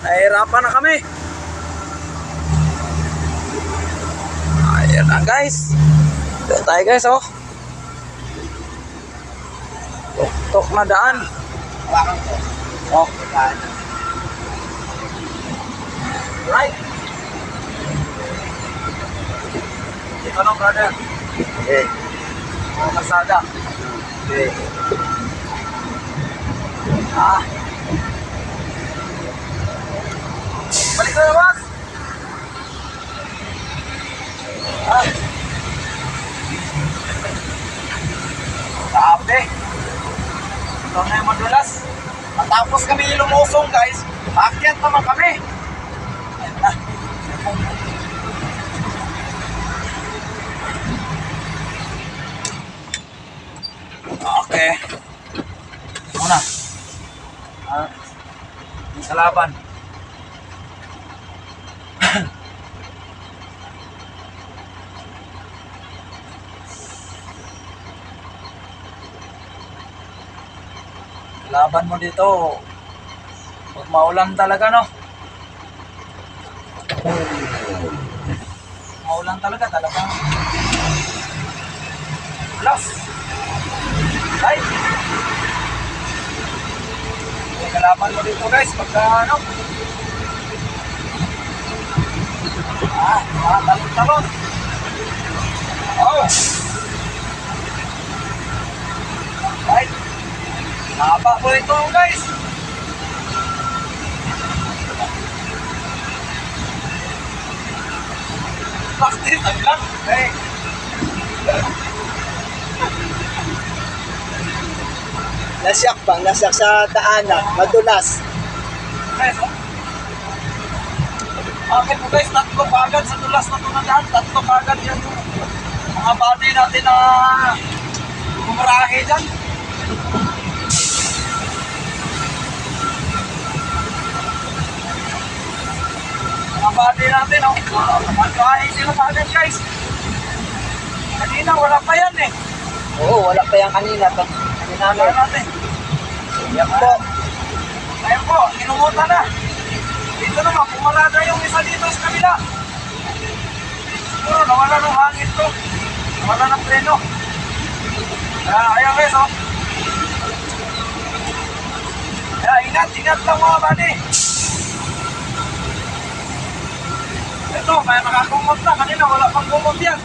Nahihirapan na kami. Ayan na guys. Dito tayo guys oh. Tok na daan. Oh. Right. Ito lang brother. Eh. Oh, kasada. Eh. Ah. Balik na boss. Ah. Sabi. Ito na yung madulas. Matapos kami lumusong guys, akyat naman kami. Ayun na. Okay. Muna. Sa laban. Laban mo dito. Pag maulan talaga, no? Maulan talaga, talagang plus. Right? May kalaban mo dito guys, pagka ano? Talon-talon. Oh! Right? Haba po ito guys. Bakit? Aglang? Hey! Nasyak bang? Nasyak sa daanan. Madulas. Guys, oh. Bakit po guys, tatlo kagad sa dulas na tunadaan, tatlo kagad yan mga body natin na bumarahe dyan. Mga body natin, oh, magkahay sila kagad guys. Kanina wala pa yan eh. Oo, wala pa yung kanina. Kanina Wala natin. yan po. Ayun po, inumutan na. Dito naman, pumarada yung isa dito sa kabila. Siguro, nawala ng hangin to. Nawala ng preno. Ayan guys, oh. Ingat lang mga buddy. Ito, may nakakumot na. Kanina, wala pang kumot yan.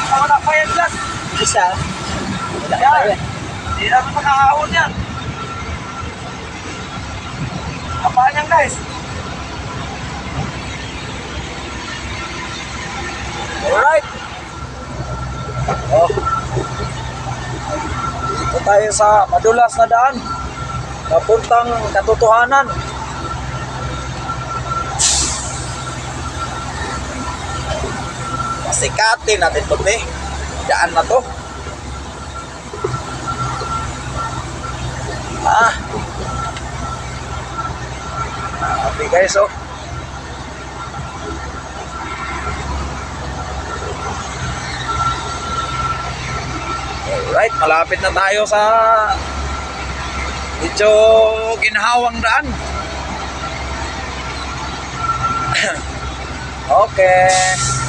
Wala pa yan dyan. Isa. Wala pa Yan. yan. Hindi naman nakahahon yan. Apaan yan guys? Alright. Oh. Dito tayo sa madulas na daan. Papuntang katotohanan. Masikatin natin ito eh. Daan na to. Okay guys, oh. Alright, malapit na tayo sa medyo ginhawang daan. Okay.